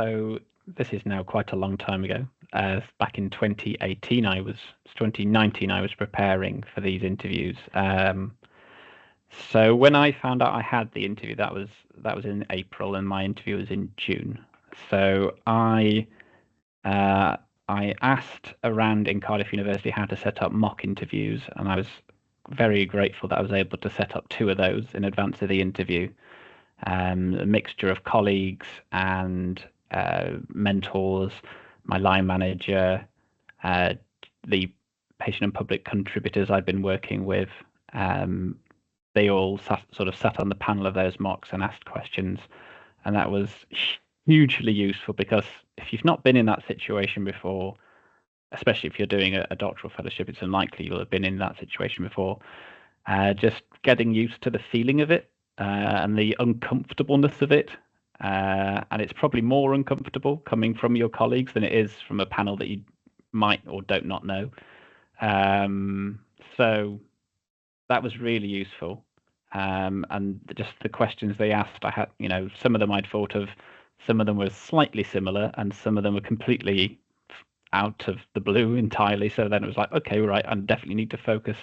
So this is now quite a long time ago. Back in 2019, I was preparing for these interviews. So when I found out I had the interview, that was in April, and my interview was in June. So I asked around in Cardiff University how to set up mock interviews, and I was very grateful that I was able to set up 2 of those in advance of the interview. A mixture of colleagues and mentors, my line manager, the patient and public contributors I've been working with. They all sat on the panel of those mocks and asked questions, and that was hugely useful, because if you've not been in that situation before, especially if you're doing a doctoral fellowship, it's unlikely you'll have been in that situation before. Just getting used to the feeling of it and the uncomfortableness of it. And it's probably more uncomfortable coming from your colleagues than it is from a panel that you might or don't not know. So that was really useful. And just the questions they asked, I had, some of them I'd thought of, some of them were slightly similar, and some of them were completely out of the blue entirely. So then it was like, okay, right, I definitely need to focus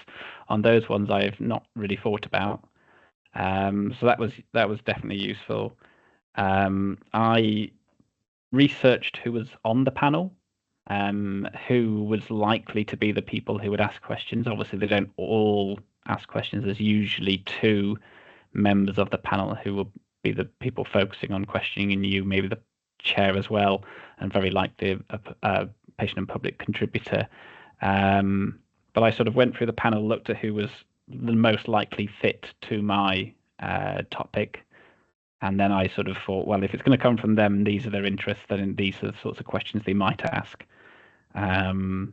on those ones I have not really thought about. So that was definitely useful. I researched who was on the panel, who was likely to be the people who would ask questions. Obviously, they don't all ask questions. There's usually 2 members of the panel who will be the people focusing on questioning you, maybe the chair as well, and very likely a patient and public contributor. But I sort of went through the panel, looked at who was the most likely fit to my topic, and then I sort of thought, well, if it's going to come from them, these are their interests, then these are the sorts of questions they might ask. And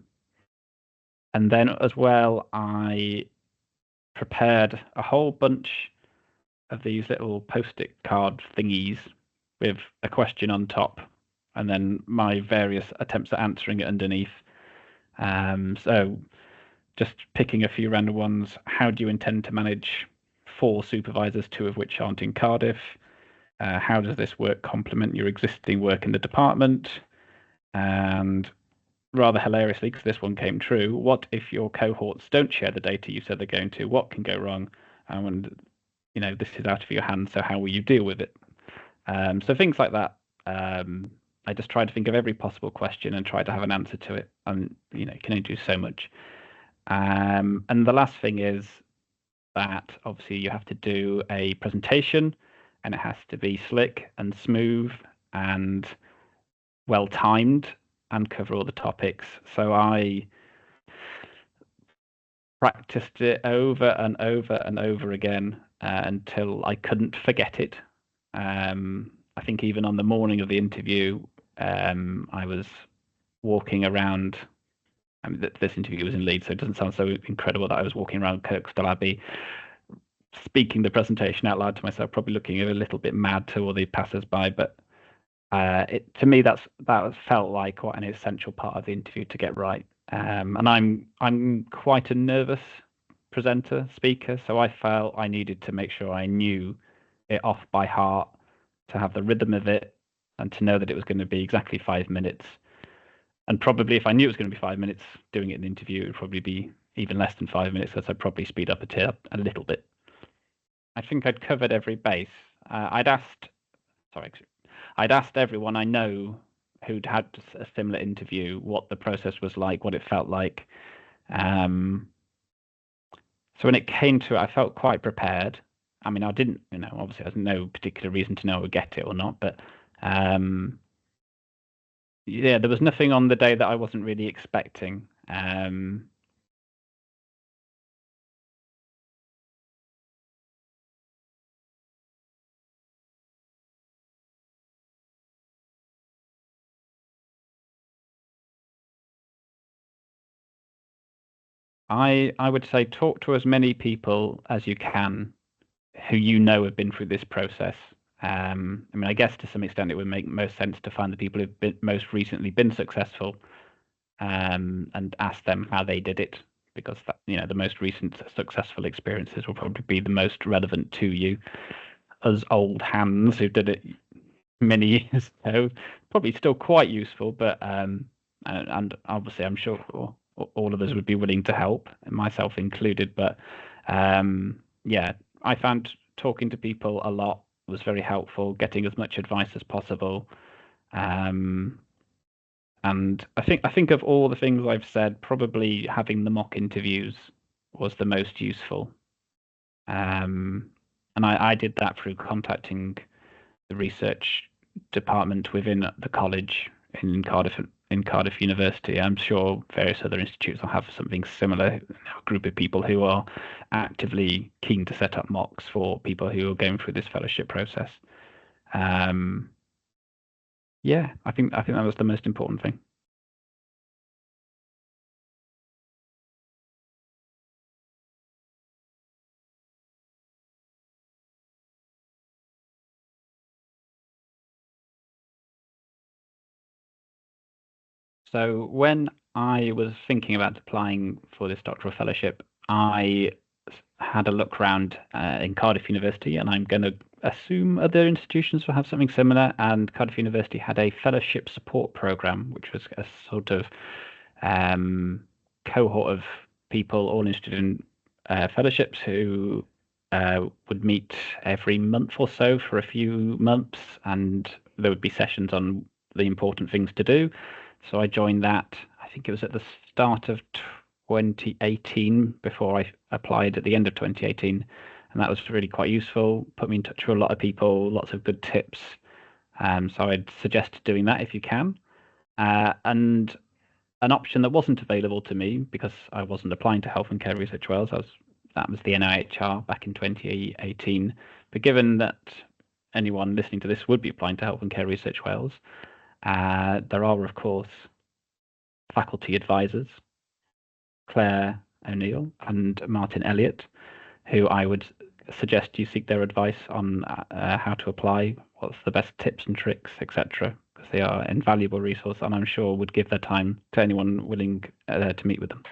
then as well, I prepared a whole bunch of these little post-it card thingies with a question on top, and then my various attempts at answering it underneath. So just picking a few random ones. How do you intend to manage 4 supervisors, 2 of which aren't in Cardiff? How does this work complement your existing work in the department? And rather hilariously, because this one came true, what if your cohorts don't share the data you said they're going to? What can go wrong? And this is out of your hands, so how will you deal with it? So things like that. I just tried to think of every possible question and try to have an answer to it. And you can only do so much. And the last thing is that obviously you have to do a presentation, and it has to be slick and smooth and well timed and cover all the topics. So I practiced it over and over and over again until I couldn't forget it. I think even on the morning of the interview, I was walking around. I mean, this interview was in Leeds, so it doesn't sound so incredible that I was walking around Kirkstall Abbey, speaking the presentation out loud to myself, probably looking a little bit mad to all the passers-by. But to me, that felt like quite an essential part of the interview to get right. And I'm quite a nervous speaker, so I felt I needed to make sure I knew it off by heart, to have the rhythm of it, and to know that it was going to be exactly 5 minutes. And probably if I knew it was going to be 5 minutes, doing it in the interview, it would probably be even less than 5 minutes, because I'd probably speed up a little bit. I think I'd covered every base. I'd asked everyone I know who'd had a similar interview what the process was like, what it felt like. So when it came to it, I felt quite prepared. I mean, I didn't, obviously I had no particular reason to know I would get it or not, but yeah, there was nothing on the day that I wasn't really expecting. I would say talk to as many people as you can who have been through this process. I mean, I guess to some extent it would make most sense to find the people who've most recently been successful, and ask them how they did it, because that, the most recent successful experiences will probably be the most relevant to you. As old hands who did it many years ago. Probably still quite useful, but and obviously I'm sure all of us would be willing to help, myself included. But yeah, I found talking to people a lot was very helpful, getting as much advice as possible. And I think of all the things I've said, probably having the mock interviews was the most useful. And I did that through contacting the research department within the college in Cardiff University. I'm sure various other institutes will have something similar, a group of people who are actively keen to set up mocks for people who are going through this fellowship process. Yeah, I think that was the most important thing. So when I was thinking about applying for this doctoral fellowship, I had a look around in Cardiff University, and I'm going to assume other institutions will have something similar. And Cardiff University had a fellowship support program, which was a sort of cohort of people all interested in fellowships who would meet every month or so for a few months, and there would be sessions on the important things to do. So I joined that. I think it was at the start of 2018 before I applied at the end of 2018, and that was really quite useful. Put me in touch with a lot of people, lots of good tips. So I'd suggest doing that if you can. And an option that wasn't available to me because I wasn't applying to Health and Care Research Wales. That was the NIHR back in 2018. But given that anyone listening to this would be applying to Health and Care Research Wales, there are, of course, faculty advisors, Claire O'Neill and Martin Elliott, who I would suggest you seek their advice on how to apply, what's the best tips and tricks, etc. Because they are an invaluable resource, and I'm sure would give their time to anyone willing to meet with them.